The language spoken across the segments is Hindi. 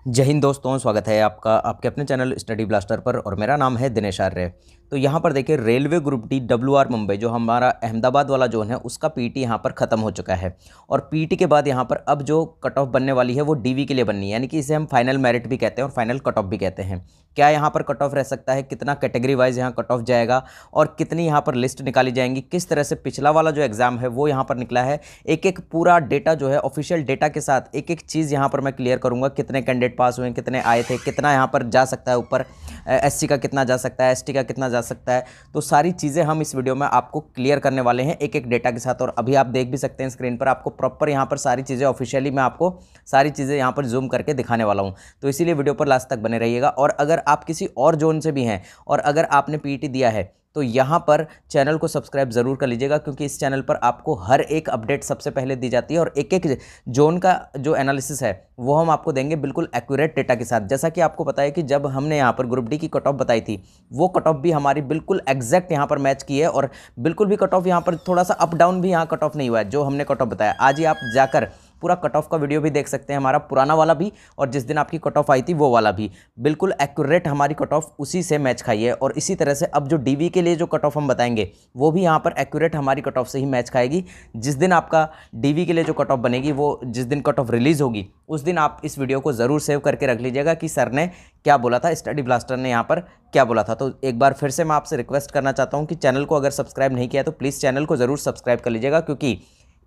जय हिंद दोस्तों, स्वागत है आपका आपके अपने चैनल स्टडी ब्लास्टर पर और मेरा नाम है दिनेश आर्य। तो यहाँ पर देखिए railway group D WR Mumbai जो हमारा अहमदाबाद वाला जोन है उसका पीटी यहाँ पर ख़त्म हो चुका है। और पीटी के बाद यहाँ पर अब जो कट ऑफ बनने वाली है वो डीवी के लिए बननी है, यानी कि इसे हम फाइनल मेरिट भी कहते हैं और फाइनल कट ऑफ भी कहते हैं। क्या यहाँ पर कट ऑफ रह सकता है, कितना कैटेगरी वाइज यहाँ कट ऑफ जाएगा और कितनी यहाँ पर लिस्ट निकाली जाएंगी, किस तरह से पिछला वाला जो एग्ज़ाम है वो यहाँ पर निकला है, एक एक पूरा डेटा जो है ऑफिशियल डेटा के साथ एक एक चीज़ यहाँ पर मैं क्लियर करूँगा। कितने कैंडिडेट पास हुए, कितने आए थे, कितना यहाँ पर जा सकता है ऊपर, SC का कितना जा सकता है, ST का कितना जा सकता है, तो सारी चीज़ें हम इस वीडियो में आपको क्लियर करने वाले हैं एक एक डेटा के साथ। और अभी आप देख भी सकते हैं स्क्रीन पर, आपको प्रॉपर यहाँ पर सारी चीज़ें ऑफिशियली मैं आपको सारी चीज़ें यहाँ पर जूम करके दिखाने वाला हूँ, तो इसीलिए वीडियो पर लास्ट तक बने रहिएगा। और अगर आप किसी और जोन से भी हैं और अगर आपने पीटी दिया है तो यहाँ पर चैनल को सब्सक्राइब ज़रूर कर लीजिएगा, क्योंकि इस चैनल पर आपको हर एक अपडेट सबसे पहले दी जाती है और एक एक जोन का जो एनालिसिस है वो हम आपको देंगे बिल्कुल एक्यूरेट डेटा के साथ। जैसा कि आपको पता है कि जब हमने यहाँ पर ग्रुप डी की कट ऑफ बताई थी वो कट ऑफ भी हमारी बिल्कुल एग्जैक्ट यहाँ पर मैच की है और बिल्कुल भी कट ऑफ यहाँ पर थोड़ा सा अप डाउन भी यहाँ कट ऑफ नहीं हुआ है। जो हमने कट ऑफ बताया आज ही आप जाकर पूरा कट ऑफ का वीडियो भी देख सकते हैं, हमारा पुराना वाला भी और जिस दिन आपकी कट ऑफ आई थी वो वाला भी बिल्कुल एक्यूरेट हमारी कट ऑफ उसी से मैच खाई है। और इसी तरह से अब जो डीवी के लिए जो कट ऑफ हम बताएंगे वो भी यहाँ पर एक्यूरेट हमारी कट ऑफ से ही मैच खाएगी। जिस दिन आपका डीवी के लिए जो कट ऑफ बनेगी वो जिस दिन कट ऑफ रिलीज़ होगी उस दिन आप इस वीडियो को ज़रूर सेव करके रख लीजिएगा कि सर ने क्या बोला था, स्टडी ब्लास्टर ने यहाँ पर क्या बोला था। तो एक बार फिर से मैं आपसे रिक्वेस्ट करना चाहता हूँ कि चैनल को अगर सब्सक्राइब नहीं किया तो प्लीज़ चैनल को ज़रूर सब्सक्राइब कर लीजिएगा, क्योंकि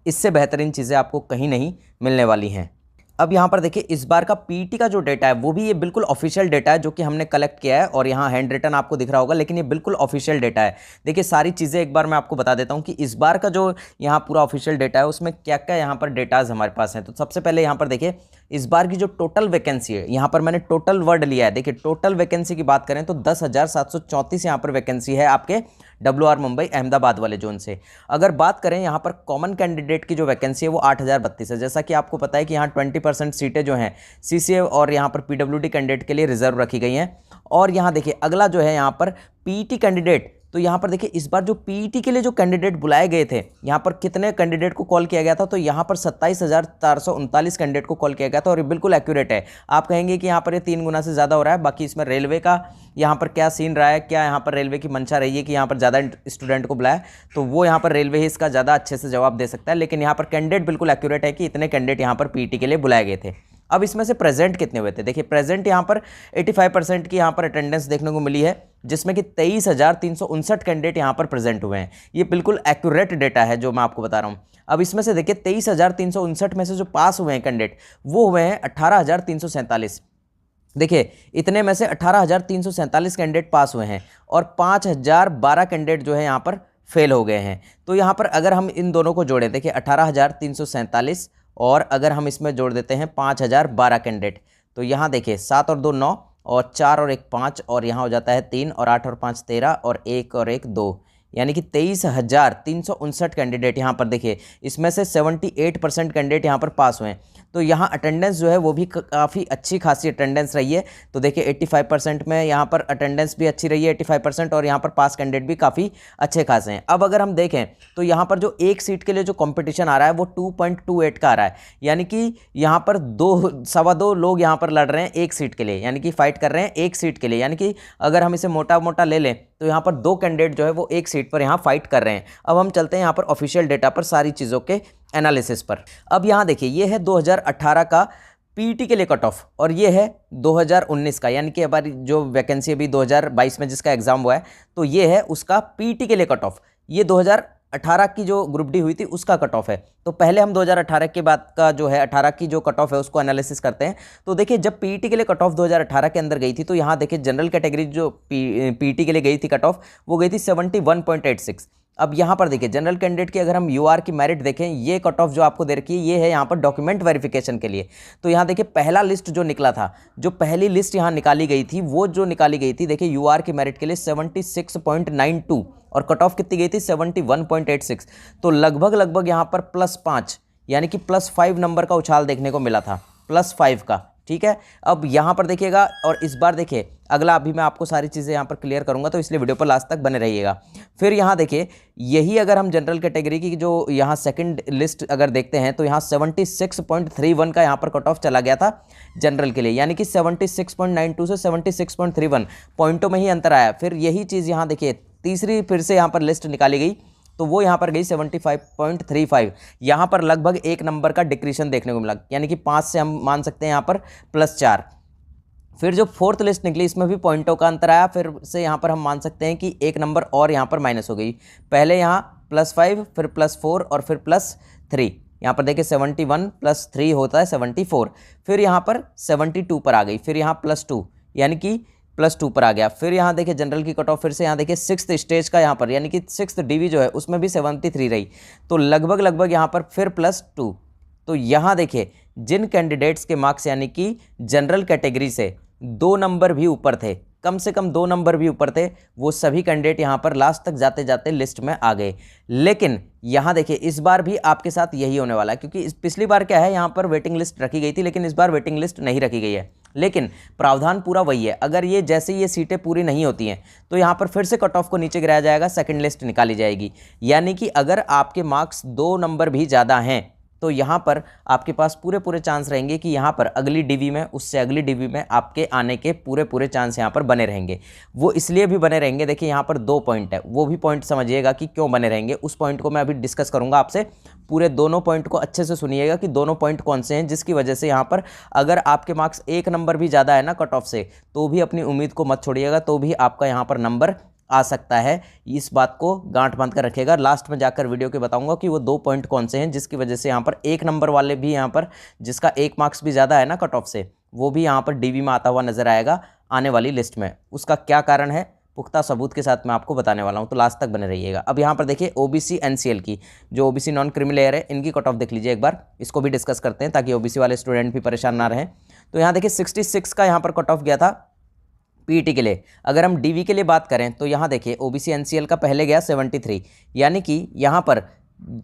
इससे बेहतरीन चीज़ें आपको कहीं नहीं मिलने वाली हैं। अब यहाँ पर देखिए इस बार का पीटी का जो डेटा है वो भी ये बिल्कुल ऑफिशियल डेटा है जो कि हमने कलेक्ट किया है और यहाँ हैंड रिटन आपको दिख रहा होगा, लेकिन ये बिल्कुल ऑफिशियल डेटा है। देखिए सारी चीज़ें एक बार मैं आपको बता देता हूँ कि इस बार का जो यहाँ पूरा ऑफिशियल डेटा है उसमें क्या क्या यहाँ पर डेटाज हमारे पास हैं। तो सबसे पहले यहाँ पर देखिए इस बार की जो टोटल वैकेंसी है, यहाँ पर मैंने टोटल वर्ड लिया है। देखिए टोटल वैकेंसी की बात करें तो 10,734 यहाँ पर वैकेंसी है आपके WR मुंबई अहमदाबाद वाले जोन से। अगर बात करें यहाँ पर कॉमन कैंडिडेट की जो वैकेंसी है वो 8,032 है। जैसा कि आपको पता है कि यहाँ 20% सीटें जो हैं CCA और यहाँ पर PWD कैंडिडेट के लिए रिजर्व रखी गई हैं। और यहाँ देखिए अगला जो है यहाँ पर पीटी कैंडिडेट, तो यहाँ पर देखिए इस बार जो पीटी के लिए जो कैंडिडेट बुलाए गए थे यहाँ पर कितने कैंडिडेट को कॉल किया गया था, तो यहाँ पर 27,439 कैंडिडेट को कॉल किया गया था और ये बिल्कुल एक्यूरेट है। आप कहेंगे कि यहाँ पर ये 3 गुना से ज़्यादा हो रहा है, बाकी इसमें रेलवे का यहाँ पर क्या सीन रहा है, क्या यहाँ पर रेलवे की मंशा रही है कि यहाँ पर ज़्यादा स्टूडेंट को बुलाया, तो वो यहाँ पर रेलवे ही इसका ज़्यादा अच्छे से जवाब दे सकता है। लेकिन यहाँ पर कैंडिडेट बिल्कुल एक्यूरेट है कि इतने कैंडिडेट यहाँ पर पीटी के लिए बुलाए गए थे। अब इसमें से प्रेजेंट कितने हुए थे, देखिए प्रेजेंट यहाँ पर 85% की यहाँ पर अटेंडेंस देखने को मिली है, जिसमें कि 23,359 कैंडिडेट यहाँ पर प्रेजेंट हुए हैं। ये बिल्कुल एक्यूरेट डेटा है जो मैं आपको बता रहा हूँ। अब इसमें से देखिए 23,359 में से जो पास हुए हैं कैंडिडेट वो हुए हैं 18,347। देखिए इतने में से 18,347 कैंडिडेट पास हुए हैं और 5,012 कैंडिडेट जो है यहाँ पर फेल हो गए हैं। तो यहाँ पर अगर हम इन दोनों को जोड़ें, देखिए 18,347 और अगर हम इसमें जोड़ देते हैं 5,012 कैंडिडेट, तो यहाँ देखिए 7 और 2 9 और 4 और 1 5 और यहाँ हो जाता है 3 और 8 और 5 13 और 1 और 1 2, यानी कि 23,359 कैंडिडेट यहाँ पर देखिए इसमें से 78% कैंडिडेट यहाँ पर पास हुए हैं। तो यहाँ अटेंडेंस जो है वो भी काफ़ी अच्छी खासी अटेंडेंस रही है। तो देखिए 85% में यहाँ पर अटेंडेंस भी अच्छी रही है 85% और यहाँ पर पास कैंडिडेट भी काफ़ी अच्छे खासे हैं। अब अगर हम देखें तो यहाँ पर जो एक सीट के लिए जो कंपटीशन आ रहा है वो 2.28 का आ रहा है, यानी कि यहाँ पर 2.25 लोग यहाँ पर लड़ रहे हैं एक सीट के लिए, यानी कि फाइट कर रहे हैं एक सीट के लिए। यानी कि अगर हम इसे मोटा मोटा ले लें तो यहाँ पर 2 कैंडिडेट जो है वो एक सीट पर यहाँ फाइट कर रहे हैं। अब हम चलते हैं यहाँ पर ऑफिशियल डेटा पर, सारी चीज़ों के एनालिसिस पर। अब यहाँ देखिए ये है 2018 का पीटी के लिए कट ऑफ और ये है 2019 का, यानी कि हमारी जो वैकेंसी अभी 2022 में जिसका एग्जाम हुआ है तो ये है उसका पीटी के लिए कट ऑफ। ये 2018 की जो ग्रुप डी हुई थी उसका कट ऑफ है। तो पहले हम 2018 के बाद का जो है 18 की जो कट ऑफ है उसको एनालिसिस करते हैं। तो देखिए जब पीटी के लिए कट ऑफ 2018 के अंदर गई थी तो यहाँ देखिए जनरल कैटेगरी जो पीटी के लिए गई थी कट ऑफ वो गई थी 71.86। अब यहाँ पर देखिए जनरल कैंडिडेट की अगर हम यूआर की मेरिट देखें, ये कट ऑफ जो आपको दे रखी है ये है यहाँ पर डॉक्यूमेंट वेरिफिकेशन के लिए। तो यहाँ देखिए पहला लिस्ट जो निकला था, जो पहली लिस्ट यहाँ निकाली गई थी वो जो निकाली गई थी देखिए यूआर की मेरिट के लिए 76.92 और कट ऑफ कितनी गई थी 71.86। तो लगभग यहाँ पर +5 यानी कि +5 नंबर का उछाल देखने को मिला था, +5 का, ठीक है। अब यहाँ पर देखिएगा, और इस बार देखिए अगला अभी मैं आपको सारी चीज़ें यहाँ पर क्लियर करूँगा, तो इसलिए वीडियो पर लास्ट तक बने रहिएगा। फिर यहाँ देखिए, यही अगर हम जनरल कैटेगरी की जो यहाँ सेकंड लिस्ट अगर देखते हैं तो यहाँ 76.31 का यहाँ पर कट ऑफ चला गया था जनरल के लिए, यानी कि 76.92 से 76.31 पॉइंटों में ही अंतर आया। फिर यही चीज़ यहाँ देखिए तीसरी फिर से यहाँ पर लिस्ट निकाली गई, तो वो यहाँ पर गई 75.35। यहाँ पर लगभग 1 नंबर का डिक्रीशन देखने को मिला, यानी कि 5 से हम मान सकते हैं यहाँ पर +4। फिर जो फोर्थ लिस्ट निकली इसमें भी पॉइंटों का अंतर आया, फिर से यहाँ पर हम मान सकते हैं कि 1 नंबर और यहाँ पर माइनस हो गई। पहले यहाँ +5, फिर +4 और फिर +3। यहाँ पर देखिए 71 + 3 होता है 74। फिर यहाँ पर 72 पर आ गई, फिर यहाँ +2 यानी कि +2 पर आ गया। फिर यहाँ देखिए जनरल की कट ऑफ फिर से यहाँ देखिए 6th स्टेज का यहाँ पर, यानी कि 6th डीवी जो है उसमें भी 73 रही, तो लगभग यहाँ पर फिर +2। तो यहाँ देखिए जिन कैंडिडेट्स के मार्क्स यानी कि जनरल कैटेगरी से 2 नंबर भी ऊपर थे, कम से कम 2 नंबर भी ऊपर थे, वो सभी कैंडिडेट यहाँ पर लास्ट तक जाते जाते लिस्ट में आ गए। लेकिन यहाँ देखिए इस बार भी आपके साथ यही होने वाला है, क्योंकि पिछली बार क्या है, यहाँ पर वेटिंग लिस्ट रखी गई थी, लेकिन इस बार वेटिंग लिस्ट नहीं रखी गई है। लेकिन प्रावधान पूरा वही है, अगर ये जैसे ये सीटें पूरी नहीं होती हैं तो यहाँ पर फिर से कट ऑफ को नीचे गिराया जाएगा, सेकंड लिस्ट निकाली जाएगी। यानी कि अगर आपके मार्क्स 2 नंबर भी ज़्यादा हैं तो यहाँ पर आपके पास पूरे चांस रहेंगे कि यहाँ पर अगली डीवी में, उससे अगली डीवी में आपके आने के पूरे चांस यहाँ पर बने रहेंगे। वो इसलिए भी बने रहेंगे, देखिए यहाँ पर 2 पॉइंट है, वो भी पॉइंट समझिएगा कि क्यों बने रहेंगे। उस पॉइंट को मैं अभी डिस्कस करूँगा आपसे, पूरे दोनों पॉइंट को अच्छे से सुनिएगा कि दोनों पॉइंट कौन से हैं, जिसकी वजह से यहाँ पर अगर आपके मार्क्स 1 नंबर भी ज़्यादा है ना कट ऑफ से, तो भी अपनी उम्मीद को मत छोड़िएगा, तो भी आपका यहाँ पर नंबर आ सकता है। इस बात को गांठ बांध कर रखिएगा। लास्ट में जाकर वीडियो के बताऊंगा कि वो 2 पॉइंट कौन से हैं, जिसकी वजह से यहाँ पर 1 नंबर वाले भी यहाँ पर, जिसका 1 मार्क्स भी ज़्यादा है ना कट ऑफ से, वो भी यहाँ पर डीवी में आता हुआ नजर आएगा आने वाली लिस्ट में। उसका क्या कारण है, पुख्ता सबूत के साथ मैं आपको बताने वाला हूँ, तो लास्ट तक बने रहिएगा। अब यहाँ पर देखिए ओबीसी एनसीएल की, जो ओबीसी नॉन क्रिमी लेयर है, इनकी कट ऑफ देख लीजिए एक बार, इसको भी डिस्कस करते हैं ताकि ओबीसी वाले स्टूडेंट भी परेशान ना रहें। तो यहाँ देखिए 66 का यहाँ पर कट ऑफ गया था पीटी के लिए। अगर हम डीवी के लिए बात करें तो यहाँ देखिए ओबीसी एनसीएल का पहले गया 73, यानी कि यहाँ पर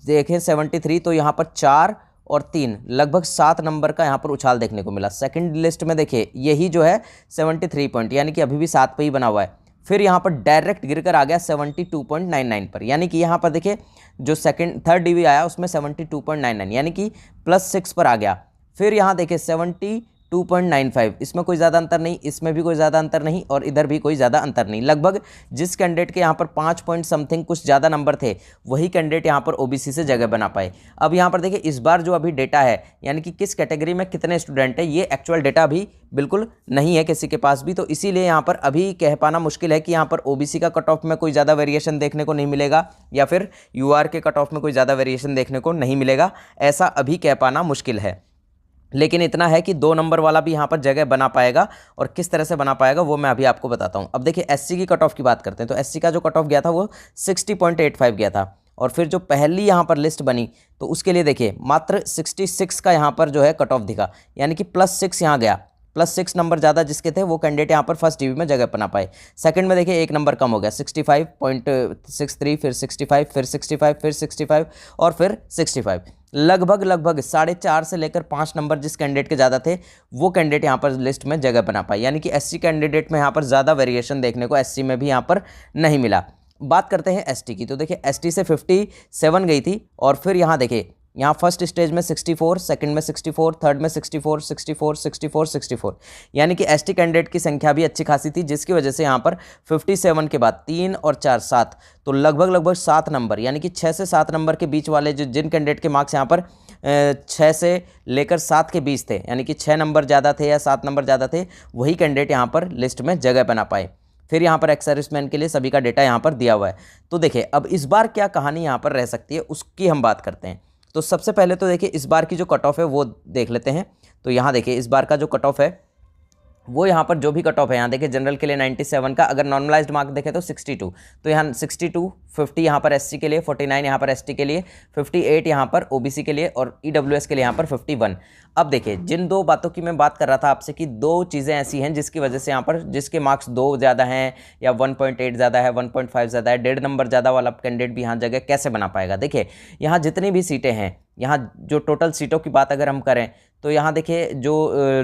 देखें 73, तो यहाँ पर 4 और 3 लगभग 7 नंबर का यहाँ पर उछाल देखने को मिला। सेकंड लिस्ट में देखिए यही जो है 73 पॉइंट, यानी कि अभी भी 7 पे ही बना हुआ है। फिर यहाँ पर डायरेक्ट गिरकर आ गया 72.99 पर, यानी कि यहाँ पर देखिए जो थर्ड डीवी आया उसमें 72.99 यानी कि +6 पर आ गया। फिर यहाँ देखिए 72.95, इसमें कोई ज़्यादा अंतर नहीं, इसमें भी कोई ज़्यादा अंतर नहीं, और इधर भी कोई ज़्यादा अंतर नहीं। लगभग जिस कैंडिडेट के यहाँ पर 5 पॉइंट समथिंग कुछ ज़्यादा नंबर थे, वही कैंडिडेट यहाँ पर ओबीसी से जगह बना पाए। अब यहाँ पर देखिए इस बार जो अभी डेटा है, यानी कि किस कैटेगरी में कितने स्टूडेंट हैं, ये एक्चुअल डेटा अभी बिल्कुल नहीं है किसी के पास भी, तो इसीलिए यहाँ पर अभी कह पाना मुश्किल है कि यहाँ पर ओबीसी का कट ऑफ में कोई ज़्यादा वेरिएशन देखने को नहीं मिलेगा, या फिर यूआर के कट ऑफ में कोई ज़्यादा वेरिएशन देखने को नहीं मिलेगा, ऐसा अभी कह पाना मुश्किल है। लेकिन इतना है कि 2 नंबर वाला भी यहाँ पर जगह बना पाएगा, और किस तरह से बना पाएगा वो मैं अभी आपको बताता हूँ। अब देखिए एससी की कट ऑफ की बात करते हैं, तो एससी का जो कट ऑफ गया था वो 60.85 गया था, और फिर जो पहली यहाँ पर लिस्ट बनी तो उसके लिए देखिए मात्र 66 का यहाँ पर जो है कट ऑफ दिखा, यानी कि +6 यहाँ गया, +6 नंबर ज़्यादा जिसके थे वो कैंडिडेट यहाँ पर फर्स्ट डीवी में जगह बना पाए। सेकंड में देखिए 1 नंबर कम हो गया, 65.63, फिर 65, फिर 65, फिर 65 और फिर 65। लगभग 4.5 से लेकर 5 नंबर जिस कैंडिडेट के ज़्यादा थे वो कैंडिडेट यहाँ पर लिस्ट में जगह बना पाए, यानी कि एससी कैंडिडेट में यहाँ पर ज़्यादा वेरिएशन देखने को एससी में भी यहाँ पर नहीं मिला। बात करते हैं एसटी की, तो देखिए एसटी से 57 गई थी, और फिर यहाँ देखिए यहाँ फर्स्ट स्टेज में 64, सेकंड में 64, थर्ड में 64, 64, 64, 64, यानी कि एसटी कैंडिडेट की संख्या भी अच्छी खासी थी, जिसकी वजह से यहाँ पर 57 के बाद 3 और 4 7, तो लगभग 7 नंबर, यानी कि 6 से 7 नंबर के बीच वाले जिन कैंडिडेट के मार्क्स यहाँ पर 6 से लेकर 7 के बीच थे, यानी कि 6 नंबर ज़्यादा थे या 7 नंबर ज़्यादा थे, वही कैंडिडेट यहाँ पर लिस्ट में जगह बना पाए। फिर यहाँ पर एक्स सर्विसमैन के लिए सभी का डेटा यहाँ पर दिया हुआ है। तो देखिए अब इस बार क्या कहानी यहाँ पर रह सकती है उसकी हम बात करते हैं। तो सबसे पहले तो देखिए इस बार की जो कट ऑफ है वो देख लेते हैं। तो यहाँ देखिए इस बार का जो कट ऑफ है वो यहाँ पर जो भी कट ऑफ है, यहाँ देखिए जनरल के लिए 97 का, अगर नॉर्मलाइज्ड मार्क देखें तो 62, तो यहाँ 62, 50 यहाँ पर एससी के लिए, 49 यहाँ पर एसटी के लिए, 58 यहाँ पर ओबीसी के लिए, और ईडब्ल्यूएस के लिए यहाँ पर 51। अब देखिए जिन 2 बातों की मैं बात कर रहा था आपसे कि 2 चीज़ें ऐसी हैं जिसकी वजह से यहाँ पर जिसके मार्क्स 2 ज़्यादा हैं या 1.8 ज़्यादा है, 1.5 ज़्यादा है, 1.5 नंबर ज़्यादा वाला कैंडिडेट भी यहाँ जगह कैसे बना पाएगा। देखिए यहाँ जितनी भी सीटें हैं यहाँ जो टोटल सीटों की बात अगर हम करें तो यहाँ देखिए जो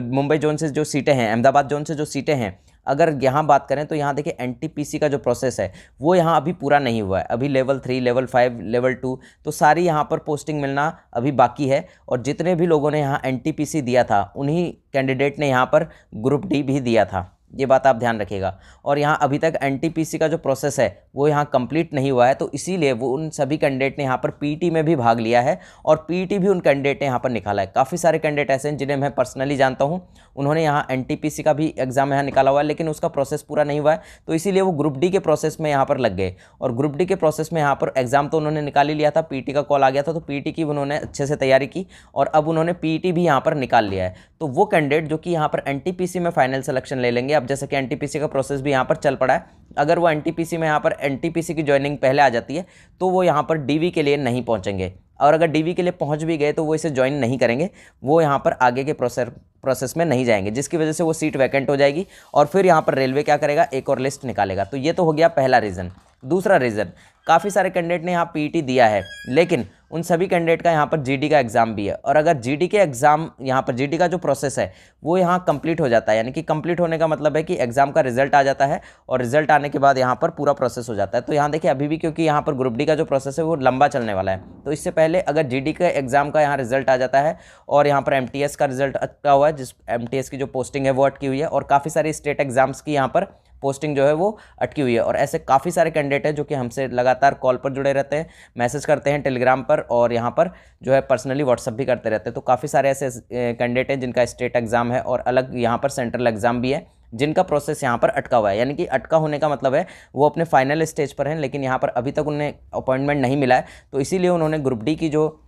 मुंबई जोन से जो सीटें हैं, अहमदाबाद जोन से जो सीटें हैं, अगर यहाँ बात करें तो यहाँ देखिए एनटीपीसी का जो प्रोसेस है वो यहाँ अभी पूरा नहीं हुआ है। अभी लेवल 3, लेवल 5, लेवल 2 तो सारी यहाँ पर पोस्टिंग मिलना अभी बाकी है। और जितने भी लोगों ने यहाँ एनटीपीसी दिया था उन्हीं कैंडिडेट ने यहाँ पर ग्रुप डी भी दिया था, ये बात आप ध्यान रखिएगा। और यहाँ अभी तक एनटीपीसी का जो प्रोसेस है वो यहाँ कंप्लीट नहीं हुआ है, तो इसीलिए वो उन सभी कैंडिडेट ने यहाँ पर पीटी में भी भाग लिया है और पीटी भी उन कैंडिडेट ने यहाँ पर निकाला है। काफ़ी सारे कैंडिडेट ऐसे हैं जिन्हें मैं पर्सनली जानता हूँ, उन्होंने यहाँ एनटीपीसी का भी एग्जाम यहाँ निकाला हुआ है, लेकिन उसका प्रोसेस पूरा नहीं हुआ है, तो इसीलिए वो ग्रुप डी के प्रोसेस में यहाँ पर लग गए। और ग्रुप डी के प्रोसेस में यहाँ पर एग्जाम तो उन्होंने निकाल ही लिया था, पीटी का कॉल आ गया था, तो पीटी की उन्होंने अच्छे से तैयारी की और अब उन्होंने पीटी भी यहाँ पर निकाल लिया है। तो वो कैंडिडेट जो कि यहाँ पर एनटीपीसी में फाइनल सिलेक्शन ले लेंगे, अब जैसे कि एनटीपीसी का प्रोसेस भी यहाँ पर चल पड़ा है, अगर वो एनटीपीसी में यहाँ पर एनटीपीसी की ज्वाइनिंग पहले आ जाती है तो वो यहाँ पर डीवी के लिए नहीं पहुँचेंगे, और अगर डीवी के लिए पहुँच भी गए तो वो इसे ज्वाइन नहीं करेंगे, वो यहाँ पर आगे के प्रोसेस में नहीं जाएंगे, जिसकी वजह से वो सीट वैकेंट हो जाएगी और फिर यहाँ पर रेलवे क्या करेगा, एक और लिस्ट निकालेगा। तो ये तो हो गया पहला रीज़न। दूसरा रीज़न, काफ़ी सारे कैंडिडेट ने यहाँ पीटी दिया है, लेकिन उन सभी कैंडिडेट का यहाँ पर जीडी का एग्ज़ाम भी है, और अगर जीडी के एग्ज़ाम यहाँ पर जीडी का जो प्रोसेस है वो यहाँ कंप्लीट हो जाता है, यानी कि कंप्लीट होने का मतलब है कि एग्ज़ाम का रिजल्ट आ जाता है और रिजल्ट आने के बाद यहाँ पर पूरा प्रोसेस हो जाता है। तो यहाँ देखिए अभी भी क्योंकि यहाँ पर ग्रुप डी का जो प्रोसेस है वो लंबा चलने वाला है, तो इससे पहले अगर जीडी के एग्ज़ाम का यहाँ रिजल्ट आ जाता है और यहाँ पर एमटीएस का रिजल्ट अटका हुआ है, जिस एमटीएस की जो पोस्टिंग है वो अटकी हुई है, और काफ़ी सारी स्टेट एग्जाम्स की यहाँ पर पोस्टिंग जो है वो अटकी हुई है, और ऐसे काफ़ी सारे कैंडिडेट हैं जो कि हमसे लगातार कॉल पर जुड़े रहते हैं, मैसेज करते हैं टेलीग्राम पर, और यहाँ पर जो है पर्सनली व्हाट्सअप भी करते रहते हैं। तो काफ़ी सारे ऐसे कैंडिडेट हैं जिनका स्टेट एग्जाम है और अलग यहाँ पर सेंट्रल एग्जाम भी है, जिनका प्रोसेस यहाँ पर अटका हुआ है। यानी कि अटका होने का मतलब है वो अपने फाइनल स्टेज पर हैं, लेकिन यहाँ पर अभी तक उन्हें अपॉइंटमेंट नहीं मिला है, तो इसीलिए उन्होंने ग्रुप डी की जो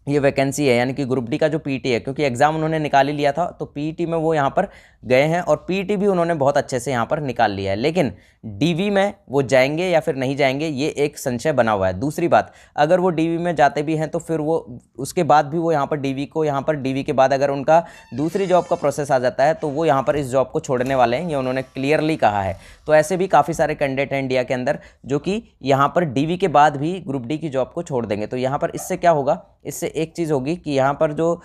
ये वैकेंसी है, यानी कि ग्रुप डी का जो पीटी है, क्योंकि एग्जाम उन्होंने निकाल ही लिया था, तो पीटी में वो यहाँ पर गए हैं और पीटी भी उन्होंने बहुत अच्छे से यहाँ पर निकाल लिया है, लेकिन डीवी में वो जाएंगे या फिर नहीं जाएंगे ये एक संशय बना हुआ है। दूसरी बात, अगर वो डीवी में जाते भी हैं तो फिर वो उसके बाद भी वो यहाँ पर डीवी के बाद अगर उनका दूसरी जॉब का प्रोसेस आ जाता है तो वो यहाँ पर इस जॉब को छोड़ने वाले हैं, ये उन्होंने क्लियरली कहा है। तो ऐसे भी काफ़ी सारे कैंडिडेट हैं इंडिया के अंदर जो कि यहाँ पर डीवी के बाद भी ग्रुप डी की जॉब को छोड़ देंगे। तो यहाँ पर इससे क्या होगा, इससे एक चीज़ होगी कि यहाँ पर जो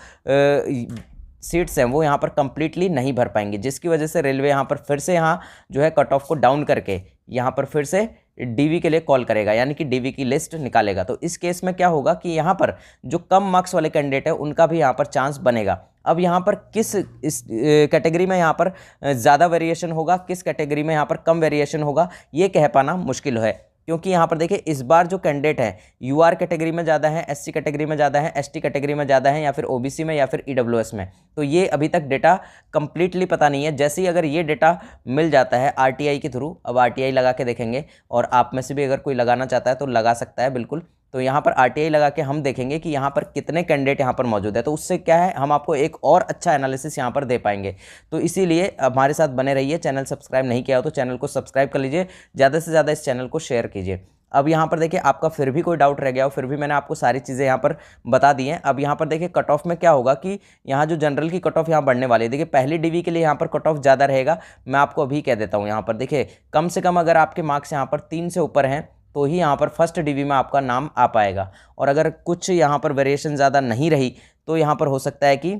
सीट्स हैं वो यहाँ पर कंप्लीटली नहीं भर पाएंगे, जिसकी वजह से रेलवे यहाँ पर फिर से यहाँ जो है कट ऑफ को डाउन करके यहाँ पर फिर से डीवी के लिए कॉल करेगा, यानी कि डीवी की लिस्ट निकालेगा। तो इस केस में क्या होगा कि यहाँ पर जो कम मार्क्स वाले कैंडिडेट है उनका भी यहाँ पर चांस बनेगा। अब यहाँ पर किस इस कैटेगरी में यहाँ पर ज़्यादा वेरिएशन होगा, किस कैटेगरी में यहाँ पर कम वेरिएशन होगा, ये कह पाना मुश्किल है, क्योंकि यहाँ पर देखिए इस बार जो कैंडिडेट हैं यूआर कैटेगरी में ज़्यादा है, एससी कैटेगरी में ज़्यादा है, एसटी कैटेगरी में ज़्यादा है, या फिर ओबीसी में या फिर ईडब्ल्यूएस में, तो ये अभी तक डेटा कंप्लीटली पता नहीं है। जैसे ही अगर ये डेटा मिल जाता है आरटीआई के थ्रू, अब आरटीआई लगा के देखेंगे, और आप में से भी अगर कोई लगाना चाहता है तो लगा सकता है बिल्कुल। तो यहाँ पर आरटीआई लगा के हम देखेंगे कि यहाँ पर कितने कैंडिडेट यहाँ पर मौजूद है, तो उससे क्या है हम आपको एक और अच्छा एनालिसिस यहाँ पर दे पाएंगे। तो इसीलिए हमारे साथ बने रहिए। चैनल सब्सक्राइब नहीं किया हो तो चैनल को सब्सक्राइब कर लीजिए, ज़्यादा से ज़्यादा इस चैनल को शेयर कीजिए। अब यहाँ पर देखिए आपका फिर भी कोई डाउट रह गया हो, फिर भी मैंने आपको सारी चीज़ें यहाँ पर बता दी हैं। अब यहाँ पर देखिए कट ऑफ में क्या होगा कि यहाँ जो जनरल की कट ऑफ यहाँ बढ़ने वाली है, देखिए पहली डीवी के लिए यहाँ पर कट ऑफ ज़्यादा रहेगा, मैं आपको अभी कह देता हूँ। यहाँ पर देखिए कम से कम अगर आपके मार्क्स यहाँ पर 3 से ऊपर हैं तो ही यहाँ पर फर्स्ट डीवी में आपका नाम आ पाएगा, और अगर कुछ यहाँ पर वेरिएशन ज़्यादा नहीं रही तो यहाँ पर हो सकता है कि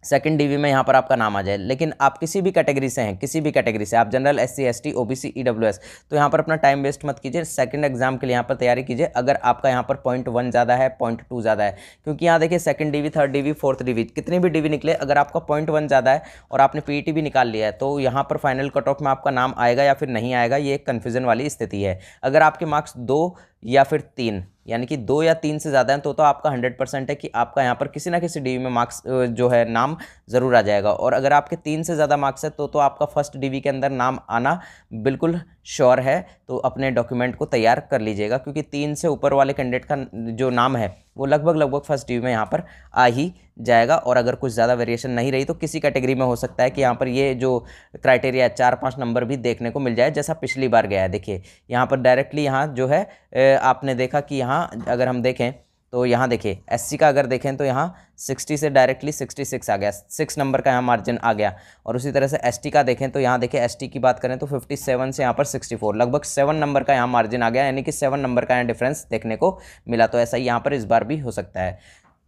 सेकंड डीवी में यहाँ पर आपका नाम आ जाए। लेकिन आप किसी भी कैटेगरी से हैं, किसी भी कैटेगरी से, आप general, SC, ST, OBC, EWS, तो यहाँ पर अपना टाइम वेस्ट मत कीजिए, सेकंड एग्जाम के लिए यहाँ पर तैयारी कीजिए। अगर आपका यहाँ पर 0.1 ज़्यादा है, 0.2 ज़्यादा है, क्योंकि यहाँ देखिए second DV, third DV, fourth DV, कितनी भी डीवी निकले, अगर आपका 0.1 ज़्यादा है और आपने पीईटी भी निकाल लिया है तो यहाँ पर फाइनल कट ऑफ में आपका नाम आएगा या फिर नहीं आएगा, ये एक कन्फ्यूज़न वाली स्थिति है। अगर आपके मार्क्स 2 या फिर 3, यानी कि 2 या 3 से ज़्यादा हैं तो आपका 100% है कि आपका यहाँ पर किसी ना किसी डीवी में मार्क्स जो है नाम ज़रूर आ जाएगा। और अगर आपके 3 से ज़्यादा मार्क्स है तो आपका फर्स्ट डीवी के अंदर नाम आना बिल्कुल श्योर है। तो अपने डॉक्यूमेंट को तैयार कर लीजिएगा, क्योंकि 3 से ऊपर वाले कैंडिडेट का जो नाम है वो लगभग फर्स्ट डीवी में यहाँ पर आ ही जाएगा। और अगर कुछ ज़्यादा वेरिएशन नहीं रही तो किसी कैटेगरी में हो सकता है कि यहाँ पर ये जो क्राइटेरिया 4-5 नंबर भी देखने को मिल जाए, जैसा पिछली बार गया है। देखिए यहाँ पर डायरेक्टली यहाँ जो है आपने देखा कि यहाँ अगर हम देखें तो यहाँ देखिए एससी का अगर देखें तो यहाँ 60 से डायरेक्टली 66 आ गया, 6 नंबर का यहाँ मार्जिन आ गया। और उसी तरह से एसटी का देखें तो यहाँ देखिए एसटी की बात करें तो 57 से यहाँ पर 64, लगभग 7 नंबर का यहाँ मार्जिन आ गया, यानी कि 7 नंबर का यहाँ डिफरेंस देखने को मिला। तो ऐसा ही यहाँ पर इस बार भी हो सकता है।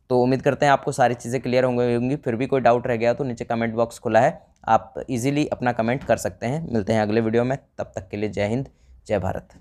तो उम्मीद करते हैं आपको सारी चीज़ें क्लियर होंगी। फिर भी कोई डाउट रह गया तो नीचे कमेंट बॉक्स खुला है, आप इजीली अपना कमेंट कर सकते हैं। मिलते हैं अगले वीडियो में, तब तक के लिए जय हिंद, जय भारत।